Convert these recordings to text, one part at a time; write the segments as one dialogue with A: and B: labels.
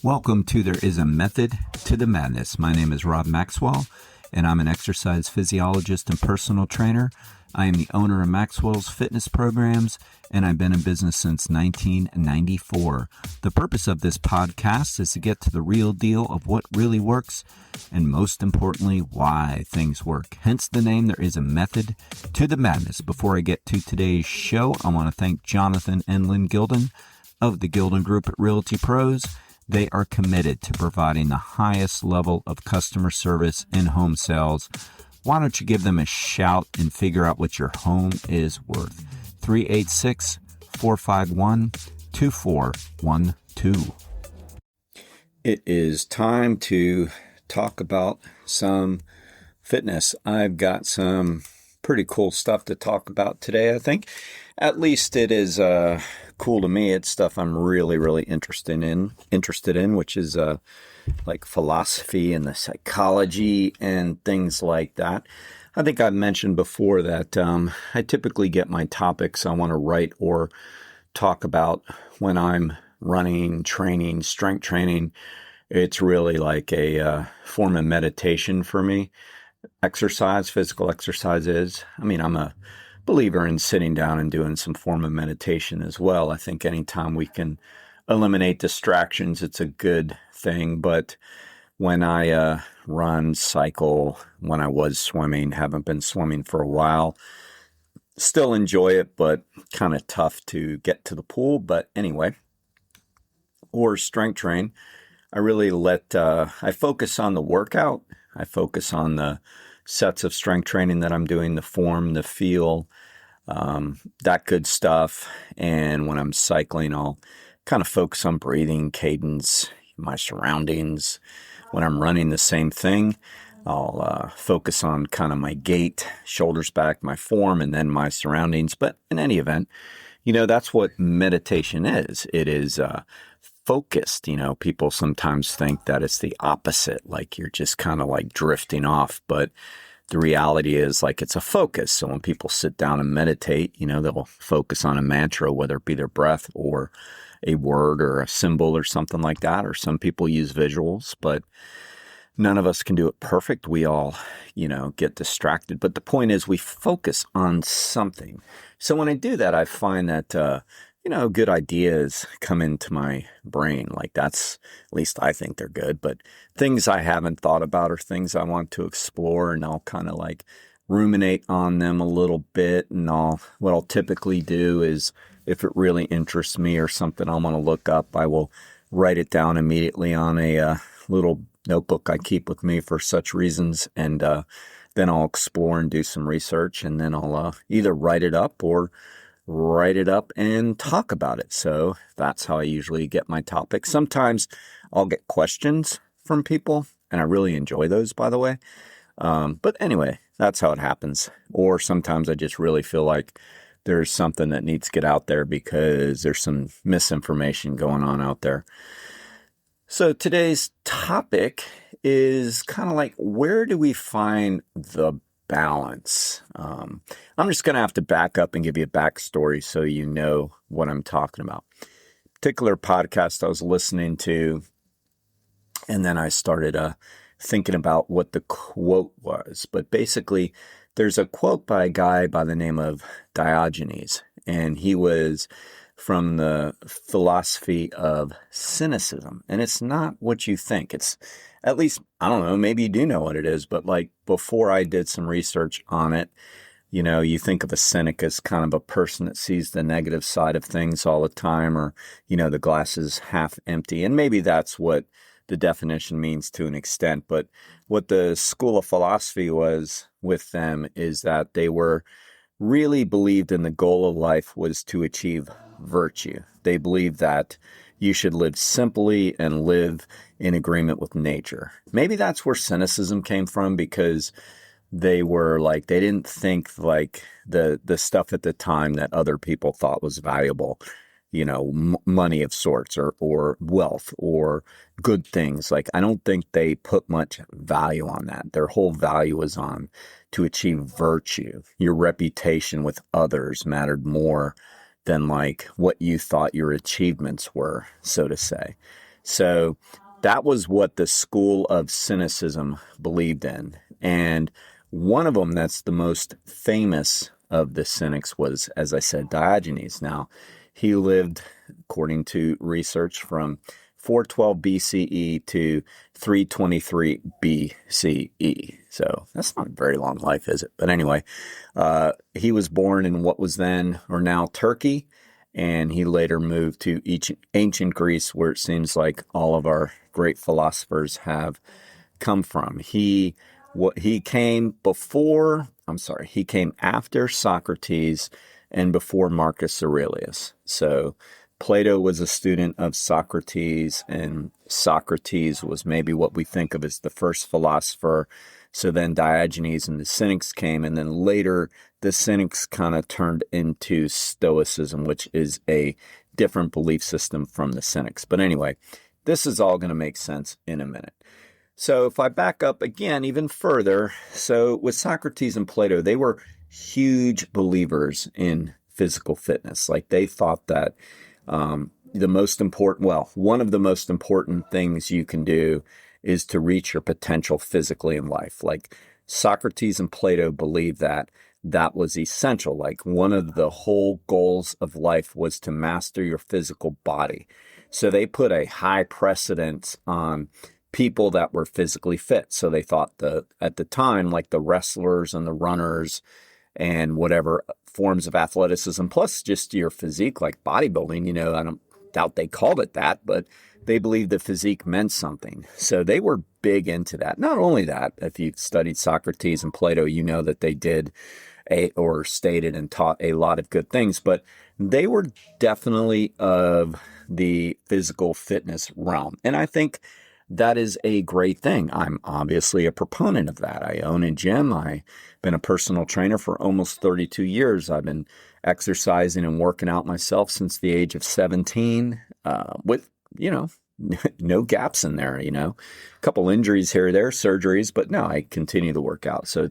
A: Welcome to There Is a Method to the Madness. My name is Rob Maxwell, and I'm an exercise physiologist and personal trainer. I am the owner of Maxwell's fitness programs, and I've been in business since 1994. The purpose of this podcast is to get to the real deal of what really works, and most importantly, why things work. Hence the name, There Is a Method to the Madness. Before I get to today's show, I want to thank Jonathan and Lynn Gilden of the Gilden Group at Realty Pros. They are committed to providing the highest level of customer service in home sales. Why don't you give them a shout and figure out what your home is worth? 386-451-2412. It is time to talk about some fitness. I've got some pretty cool stuff to talk about today, I think. At least it is cool to me. It's stuff I'm really interested in, which is like philosophy and the psychology and things like that. I think I've mentioned before that I typically get my topics I want to write or talk about when I'm running, training, strength training. It's really like a form of meditation for me. Exercise, physical exercise is. I mean, I'm a believer in sitting down and doing some form of meditation as well. I think anytime we can eliminate distractions, it's a good thing. But when I run, cycle, when I was swimming, haven't been swimming for a while, still enjoy it, but kind of tough to get to the pool. But anyway, or strength train, I really I focus on the workout. I focus on the sets of strength training that I'm doing, the form, the feel, that good stuff. And when I'm cycling, I'll kind of focus on breathing, cadence, my surroundings. When I'm running, the same thing. I'll focus on kind of my gait, shoulders back, my form, and then my surroundings. But in any event, that's what meditation is. It is focused. People sometimes think that it's the opposite, like you're just kind of like drifting off, but the reality is like it's a focus. So when people sit down and meditate, they'll focus on a mantra, whether it be their breath or a word or a symbol or something like that. Or some people use visuals, but none of us can do it perfect. We all, get distracted. But the point is we focus on something. So when I do that, I find that, good ideas come into my brain. Like that's, at least I think they're good, but things I haven't thought about or things I want to explore, and I'll kind of like ruminate on them a little bit. And what I'll typically do is if it really interests me or something I want to look up, I will write it down immediately on a little notebook I keep with me for such reasons. And then I'll explore and do some research, and then I'll either write it up and talk about it. So that's how I usually get my topics. Sometimes I'll get questions from people, and I really enjoy those, by the way. But anyway, that's how it happens. Or sometimes I just really feel like there's something that needs to get out there because there's some misinformation going on out there. So today's topic is kind of like, where do we find the balance? I'm just going to have to back up and give you a backstory so you know what I'm talking about. Particular podcast I was listening to, and then I started thinking about what the quote was. But basically, there's a quote by a guy by the name of Diogenes, and he was from the philosophy of cynicism. And it's not what you think. It's, at least, I don't know, maybe you do know what it is, but like before I did some research on it, you think of a cynic as kind of a person that sees the negative side of things all the time, or, the glass is half empty. And maybe that's what the definition means to an extent. But what the school of philosophy was with them is that they were really believed in the goal of life was to achieve virtue. They believed that you should live simply and live in agreement with nature. Maybe that's where cynicism came from, because they didn't think like the stuff at the time that other people thought was valuable, money of sorts or wealth or good things. Like, I don't think they put much value on that. Their whole value was on to achieve virtue. Your reputation with others mattered more than like what you thought your achievements were, so to say. So that was what the school of cynicism believed in. And one of them that's the most famous of the cynics was, as I said, Diogenes. Now, he lived, according to research, from 412 BCE to 323 BCE. So that's not a very long life, is it? But anyway, he was born in what was then or now Turkey, and he later moved to ancient Greece, where it seems like all of our great philosophers have come from. He came after Socrates and before Marcus Aurelius. So Plato was a student of Socrates, and Socrates was maybe what we think of as the first philosopher. So then Diogenes and the Cynics came, and then later the Cynics kind of turned into Stoicism, which is a different belief system from the Cynics. But anyway, this is all going to make sense in a minute. So if I back up again even further, so with Socrates and Plato, they were huge believers in physical fitness. Like they thought that one of the most important things you can do is to reach your potential physically in life. Like Socrates and Plato believed that was essential. Like one of the whole goals of life was to master your physical body. So they put a high precedence on people that were physically fit. So they thought at the time, like the wrestlers and the runners and whatever forms of athleticism, plus just your physique, like bodybuilding, I don't doubt they called it that, but they believed the physique meant something. So they were big into that. Not only that, if you've studied Socrates and Plato, you know that they did or stated and taught a lot of good things, but they were definitely of the physical fitness realm. And I think that is a great thing. I'm obviously a proponent of that. I own a gym. I've been a personal trainer for almost 32 years. I've been exercising and working out myself since the age of 17, with, no gaps in there, a couple injuries here or there, surgeries, but no, I continue to work out. So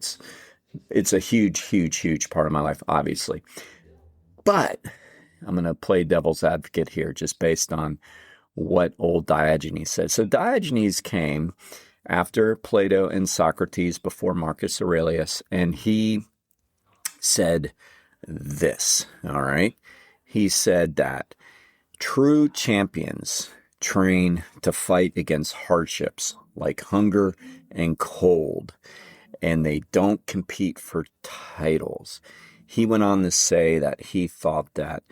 A: it's a huge, huge, huge part of my life, obviously. But I'm going to play devil's advocate here just based on what old Diogenes said. So Diogenes came after Plato and Socrates, before Marcus Aurelius, and he said this, all right? He said that true champions train to fight against hardships like hunger and cold, and they don't compete for titles. He went on to say that he thought that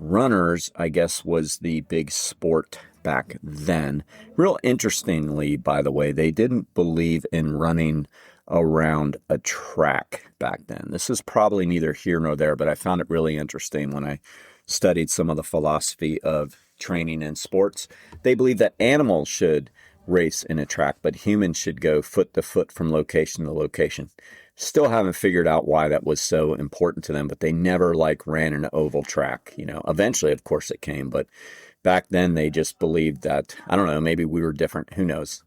A: runners, I guess, was the big sport back then. Real interestingly, by the way, they didn't believe in running around a track back then. This is probably neither here nor there, but I found it really interesting when I studied some of the philosophy of training in sports. They believe that animals should race in a track, but humans should go foot to foot from location to location. Still haven't figured out why that was so important to them, but they never ran an oval track. Eventually, of course, it came, but back then they just believed that, I don't know, maybe we were different. Who knows?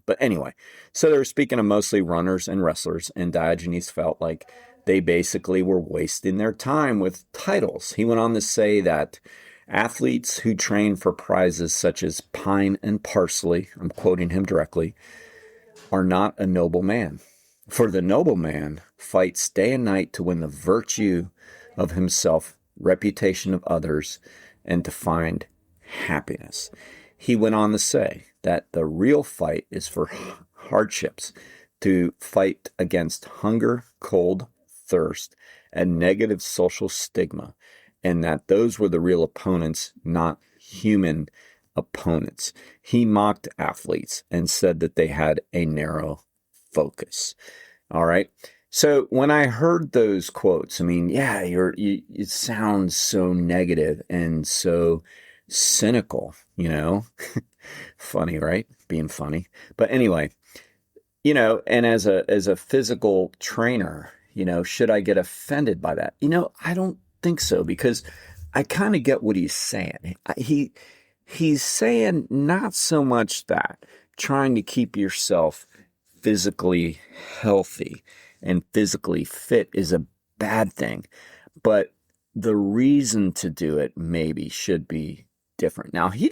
A: But anyway, so they were speaking of mostly runners and wrestlers, and Diogenes felt like they basically were wasting their time with titles. He went on to say that athletes who train for prizes such as pine and parsley, I'm quoting him directly, are not a noble man. For the noble man fights day and night to win the virtue of himself, reputation of others, and to find happiness. He went on to say that the real fight is for hardships, to fight against hunger, cold, thirst, and negative social stigma, and that those were the real opponents, not human opponents. He mocked athletes and said that they had a narrow focus. All right. So when I heard those quotes, it sounds so negative and so cynical, funny, right? Being funny. But anyway, and as a physical trainer, should I get offended by that? I don't think so, because I kind of get what he's saying. He's saying not so much that trying to keep yourself physically healthy and physically fit is a bad thing, but the reason to do it maybe should be different. Now, he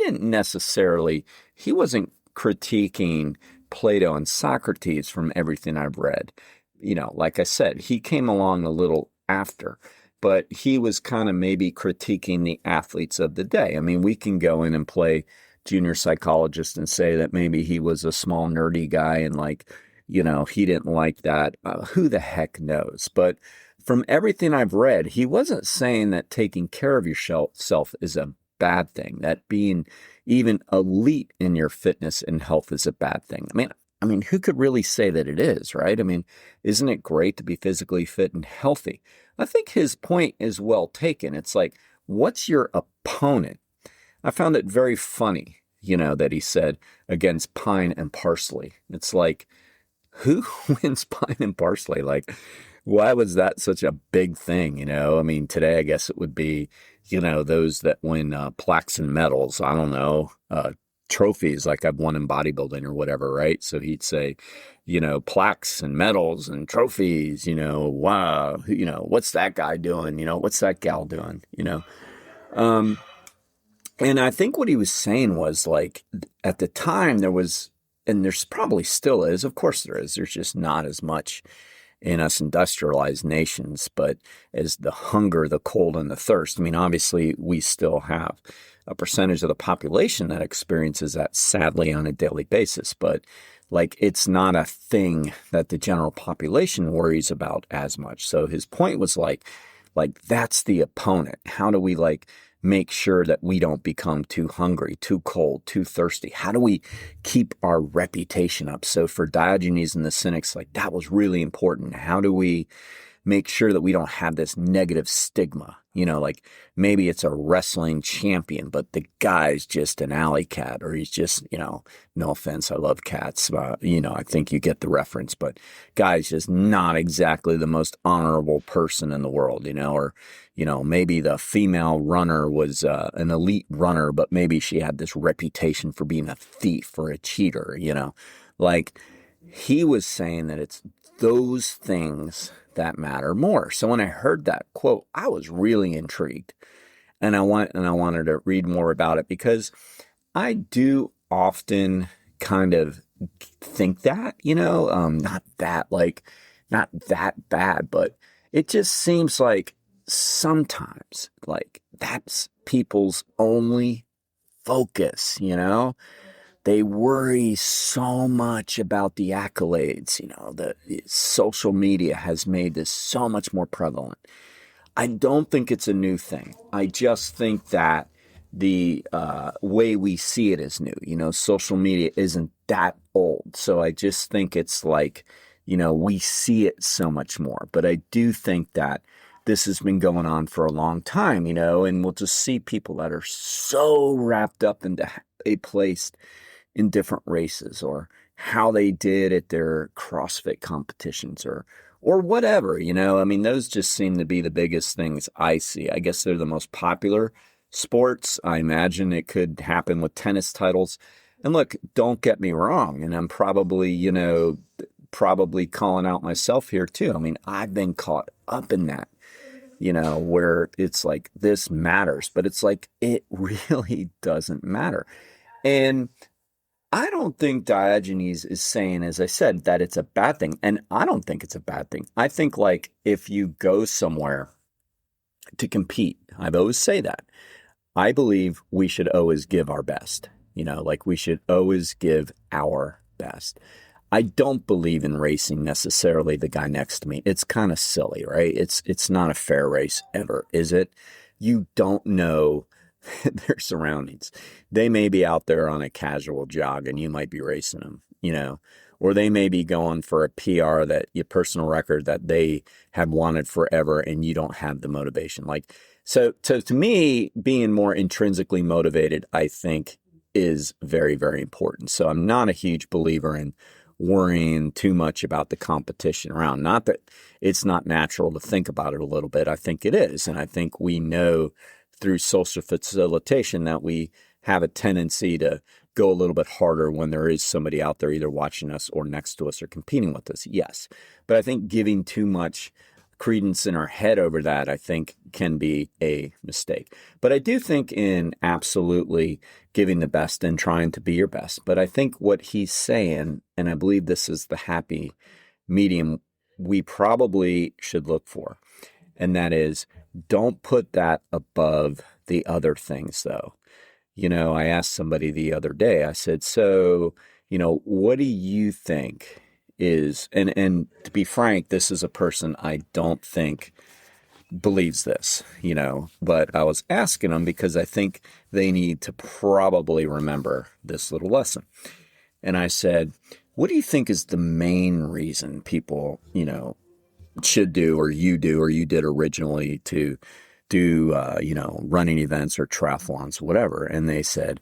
A: wasn't critiquing Plato and Socrates from everything I've read. Like I said, he came along a little after, but he was kind of maybe critiquing the athletes of the day. I mean, we can go in and play junior psychologist and say that maybe he was a small nerdy guy and he didn't like that. Who the heck knows? But from everything I've read, he wasn't saying that taking care of yourself is a bad thing, that being even elite in your fitness and health is a bad thing. I mean, who could really say that it is, right? I mean, isn't it great to be physically fit and healthy? I think his point is well taken. It's like, what's your opponent? I found it very funny, that he said against pine and parsley. It's like, who wins pine and parsley? Like, why was that such a big thing? I mean, today, I guess it would be, those that win plaques and medals. I don't know, trophies like I've won in bodybuilding or whatever, right? So he'd say, plaques and medals and trophies, wow, what's that guy doing? What's that gal doing? And I think what he was saying was like, at the time there was, and there's probably still is, of course there is, there's just not as much in us industrialized nations, but as the hunger, the cold, and the thirst. I mean, obviously, we still have a percentage of the population that experiences that sadly on a daily basis, but like it's not a thing that the general population worries about as much. So his point was like that's the opponent. How do we make sure that we don't become too hungry, too cold, too thirsty? How do we keep our reputation up? So for Diogenes and the Cynics, that was really important. How do we make sure that we don't have this negative stigma? Maybe it's a wrestling champion, but the guy's just an alley cat, or he's just, no offense, I love cats. I think you get the reference, but guy's just not exactly the most honorable person in the world, or, maybe the female runner was an elite runner, but maybe she had this reputation for being a thief or a cheater, he was saying that it's those things that matter more. So when I heard that quote, I was really intrigued, and I wanted to read more about it, because I do often kind of think that, not that bad, but it just seems like sometimes that's people's only focus, They worry so much about the accolades. The social media has made this so much more prevalent. I don't think it's a new thing. I just think that the way we see it is new. Social media isn't that old. So I just think it's we see it so much more. But I do think that this has been going on for a long time, and we'll just see people that are so wrapped up into a place in different races, or how they did at their CrossFit competitions, or whatever, I mean, those just seem to be the biggest things I see. I guess they're the most popular sports. I imagine it could happen with tennis titles. And look, don't get me wrong, and I'm probably calling out myself here too. I mean, I've been caught up in that, where it's like, this matters, but it's like, it really doesn't matter. And I don't think Diogenes is saying, as I said, that it's a bad thing. And I don't think it's a bad thing. I think if you go somewhere to compete, I've always say that, I believe we should always give our best. We should always give our best. I don't believe in racing necessarily the guy next to me. It's kind of silly, right? It's not a fair race ever, is it? You don't know their surroundings. They may be out there on a casual jog and you might be racing them, or they may be going for a PR, that your personal record that they have wanted forever, and you don't have the motivation. So to me, being more intrinsically motivated, I think, is very, very important. So I'm not a huge believer in worrying too much about the competition around. Not that it's not natural to think about it a little bit. I think it is. And I think we know through social facilitation that we have a tendency to go a little bit harder when there is somebody out there either watching us or next to us or competing with us. Yes. But I think giving too much credence in our head over that, I think can be a mistake. But I do think in absolutely giving the best and trying to be your best. But I think what he's saying, and I believe this is the happy medium we probably should look for, and that is, don't put that above the other things though. I asked somebody the other day, I said, so, what do you think is, and to be frank, this is a person I don't think believes this, but I was asking them because I think they need to probably remember this little lesson. And I said, what do you think is the main reason people, should do, or you did originally to do, running events or triathlons, whatever? And they said,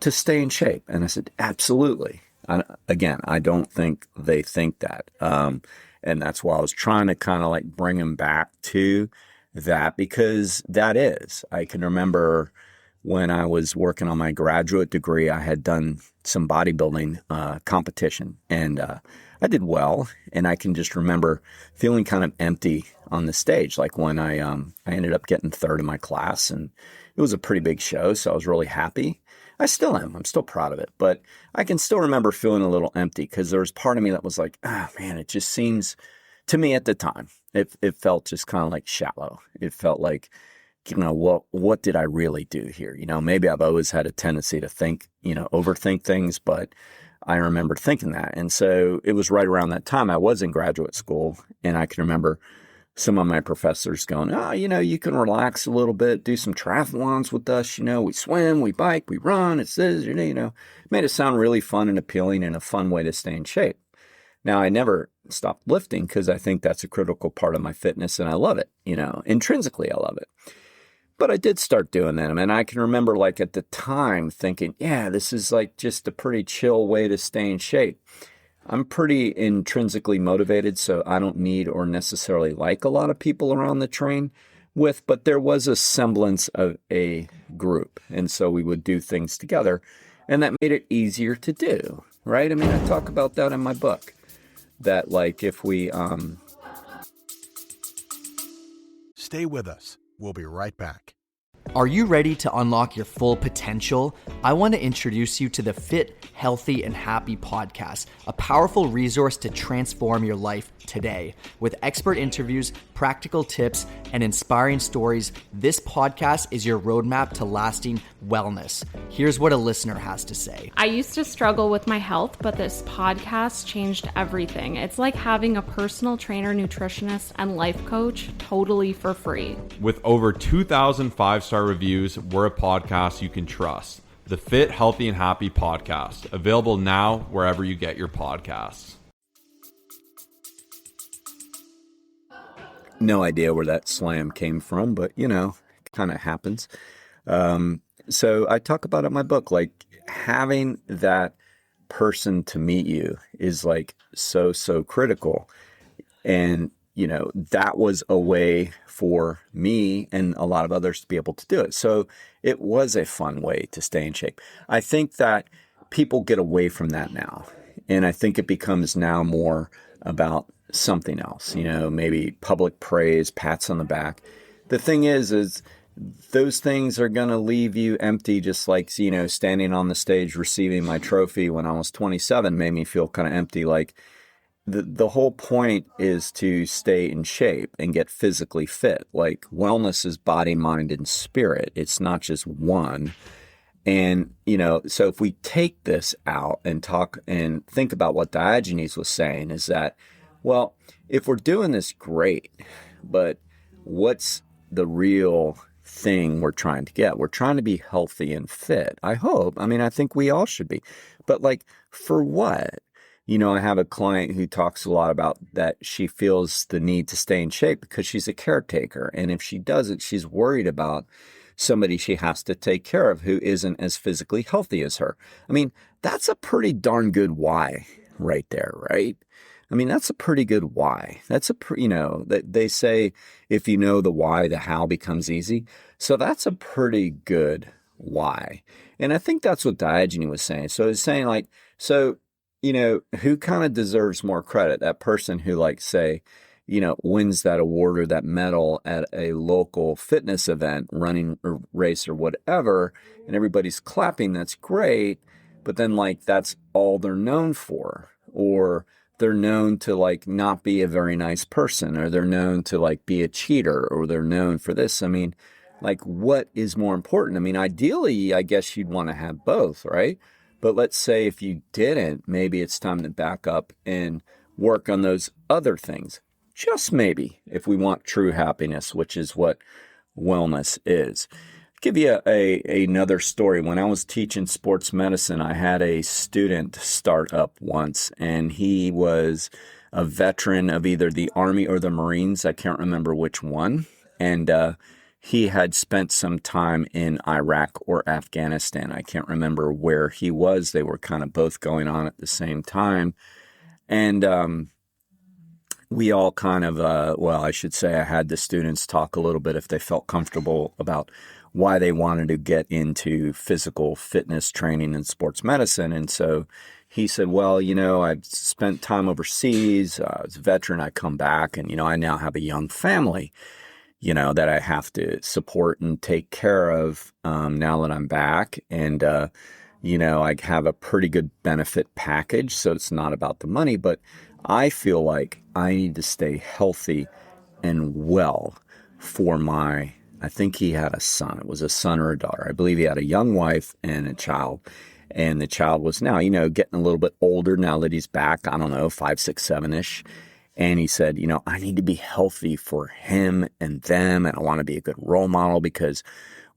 A: to stay in shape. And I said, absolutely. I don't think they think that. And that's why I was trying to kind of like bring them back to that, because that is, I can remember when I was working on my graduate degree, I had done some bodybuilding competition, and I did well. And I can just remember feeling kind of empty on the stage. Like when I ended up getting third in my class, and it was a pretty big show. So I was really happy. I still am. I'm still proud of it. But I can still remember feeling a little empty, because there was part of me that was like, man, it just seems, to me at the time, it felt just kind of like shallow. It felt like, what did I really do here? Maybe I've always had a tendency to think, overthink things, but I remember thinking that. And so it was right around that time I was in graduate school, and I can remember some of my professors going, you can relax a little bit, do some triathlons with us. We swim, we bike, we run. It's this, made it sound really fun and appealing and a fun way to stay in shape. Now, I never stopped lifting, because I think that's a critical part of my fitness, and I love it. Intrinsically, I love it. But I did start doing them. And I can remember, like, at the time thinking, yeah, this is like just a pretty chill way to stay in shape. I'm pretty intrinsically motivated, so I don't need or necessarily like a lot of people around the train with, but there was a semblance of a group. And so we would do things together, and that made it easier to do, right? I mean, I talk about that in my book, that like if we...
B: Stay with us. We'll be right back.
C: Are you ready to unlock your full potential? I want to introduce you to the Fit, Healthy, and Happy podcast, a powerful resource to transform your life today. With expert interviews, practical tips, and inspiring stories, this podcast is your roadmap to lasting wellness. Here's what a listener has to say.
D: I used to struggle with my health, but this podcast changed everything. It's like having a personal trainer, nutritionist, and life coach totally for free.
E: With over 2,000 five-star reviews, we're a podcast you can trust. The Fit, Healthy, and Happy podcast, available now wherever you get your podcasts.
A: No idea where that slam came from, but it kind of happens. So I talk about it in my book, like having that person to meet you is like so critical. And, that was a way for me and a lot of others to be able to do it. So it was a fun way to stay in shape. I think that people get away from that now. And I think it becomes now more about something else, maybe public praise, pats on the back. The thing is those things are going to leave you empty, just like, standing on the stage receiving my trophy when I was 27 made me feel kind of empty. Like the whole point is to stay in shape and get physically fit. Like wellness is body, mind, and spirit. It's not just one. And, so if we take this out and talk and think about what Diogenes was saying is that, well, if we're doing this, great, but what's the real thing we're trying to get? We're trying to be healthy and fit. I hope. I mean, I think we all should be. But like, for what? I have a client who talks a lot about that she feels the need to stay in shape because she's a caretaker. And if she doesn't, she's worried about somebody she has to take care of who isn't as physically healthy as her. I mean, that's a pretty darn good why right there, right? I mean, that's a pretty good why. That's they say if you know the why, the how becomes easy. So that's a pretty good why. And I think that's what Diogenes was saying. So it's saying like, who kind of deserves more credit? That person who like say, wins that award or that medal at a local fitness event, running or race or whatever, and everybody's clapping, that's great. But then like, that's all they're known for, or they're known to like not be a very nice person, or they're known to like be a cheater, or they're known for this. I mean, like, what is more important? I mean, ideally, I guess you'd want to have both, right? But let's say if you didn't, maybe it's time to back up and work on those other things. Just maybe, if we want true happiness, which is what wellness is. I'll give you another story. When I was teaching sports medicine, I had a student start up once, and he was a veteran of either the Army or the Marines. I can't remember which one. And he had spent some time in Iraq or Afghanistan. I can't remember where he was. They were kind of both going on at the same time. And we all kind of, I should say I had the students talk a little bit if they felt comfortable about why they wanted to get into physical fitness training and sports medicine. And so he said, well, I've spent time overseas. As a veteran, I come back and, I now have a young family, that I have to support and take care of now that I'm back. And, I have a pretty good benefit package, so it's not about the money, but I feel like I need to stay healthy and well for I think he had a son. It was a son or a daughter. I believe he had a young wife and a child. And the child was now, getting a little bit older now that he's back, I don't know, 5, 6, 7-ish. And he said, I need to be healthy for him and them, and I want to be a good role model because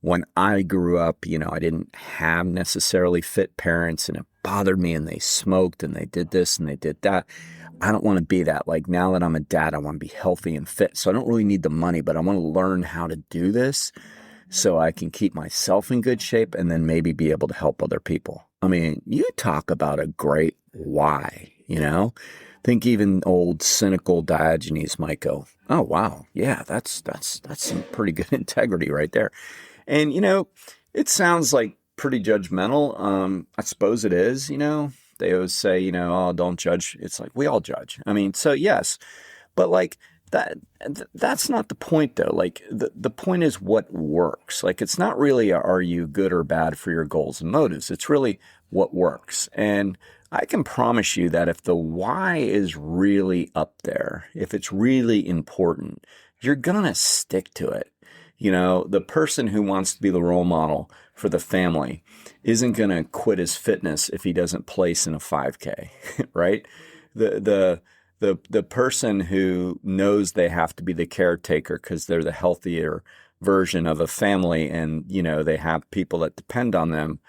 A: when I grew up, I didn't have necessarily fit parents, and it bothered me, and they smoked and they did this and they did that. I don't want to be that. Like, now that I'm a dad, I want to be healthy and fit. So I don't really need the money, but I want to learn how to do this so I can keep myself in good shape and then maybe be able to help other people. I mean, you talk about a great why, Think even old cynical Diogenes might go, oh, wow, yeah, that's some pretty good integrity right there. And, it sounds like pretty judgmental. I suppose it is, They always say, oh, don't judge. It's like, we all judge. I mean, so yes, but like that's not the point though. Like the point is what works. Like, it's not really, are you good or bad for your goals and motives? It's really what works. And I can promise you that if the why is really up there, if it's really important, you're going to stick to it. The person who wants to be the role model for the family isn't going to quit his fitness if he doesn't place in a 5K, right? The person who knows they have to be the caretaker because they're the healthier version of a family and, they have people that depend on them,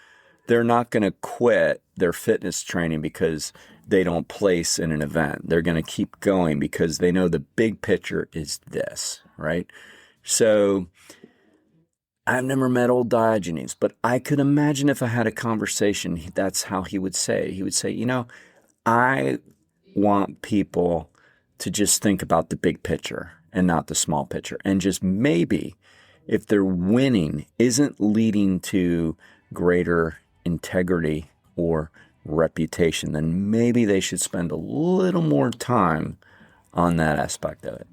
A: they're not going to quit their fitness training because they don't place in an event. They're going to keep going because they know the big picture is this, right? So I've never met old Diogenes, but I could imagine if I had a conversation, that's how he would say. He would say, I want people to just think about the big picture and not the small picture. And just maybe if their winning isn't leading to greater integrity or reputation, then maybe they should spend a little more time on that aspect of it.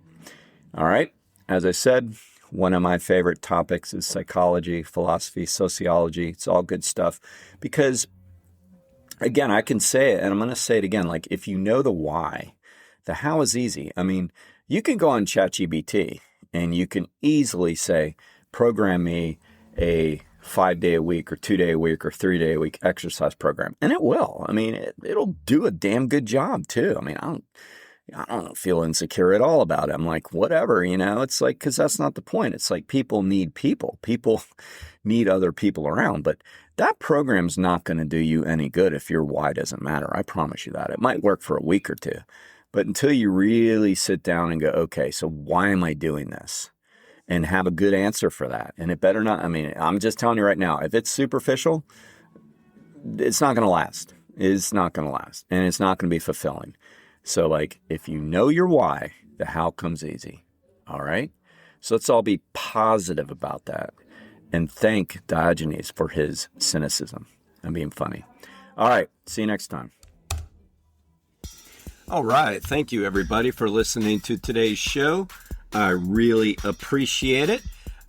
A: All right. As I said, one of my favorite topics is psychology, philosophy, sociology. It's all good stuff because, again, I can say it, and I'm going to say it again. Like, if you know the why, the how is easy. I mean, you can go on ChatGPT and you can easily say, program me a 5-day-a-week or 2-day-a-week or 3-day-a-week exercise program. And it will. I mean, it'll do a damn good job too. I mean, I don't feel insecure at all about it. I'm like, whatever, it's like, because that's not the point. It's like people need people. People need other people around. But that program's not going to do you any good if your why doesn't matter. I promise you that. It might work for a week or two. But until you really sit down and go, okay, so why am I doing this? And have a good answer for that. And it better not, I mean, I'm just telling you right now, if it's superficial, it's not going to last. It's not going to last. And it's not going to be fulfilling. So like, if you know your why, the how comes easy. All right. So let's all be positive about that and thank Diogenes for his cynicism and being funny. All right. See you next time. All right. Thank you, everybody, for listening to today's show. I really appreciate it.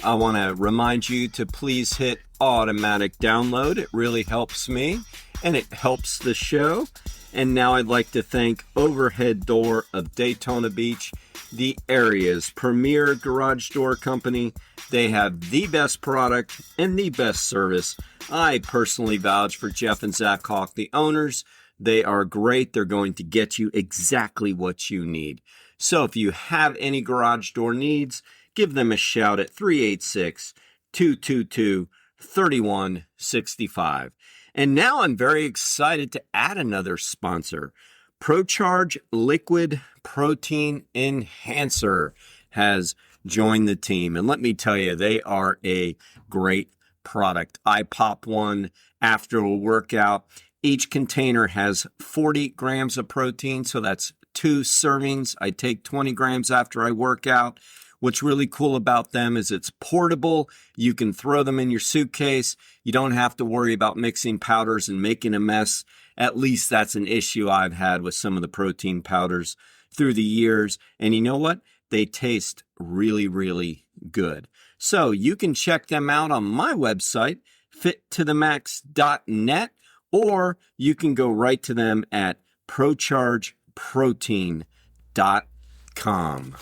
A: I want to remind you to please hit automatic download. It really helps me and it helps the show. And now I'd like to thank Overhead Door of Daytona Beach, the area's premier garage door company. They have the best product and the best service. I personally vouch for Jeff and Zach Hawk, the owners. They are great. They're going to get you exactly what you need. So if you have any garage door needs, give them a shout at 386-222-3165. And now I'm very excited to add another sponsor. ProCharge Liquid Protein Enhancer has joined the team. And let me tell you, they are a great product. I pop one after a workout. Each container has 40 grams of protein, so that's 2 servings. I take 20 grams after I work out. What's really cool about them is it's portable. You can throw them in your suitcase. You don't have to worry about mixing powders and making a mess. At least that's an issue I've had with some of the protein powders through the years. And you know what? They taste really, really good. So you can check them out on my website, fittothemax.net, or you can go right to them at prochargeprotein.com.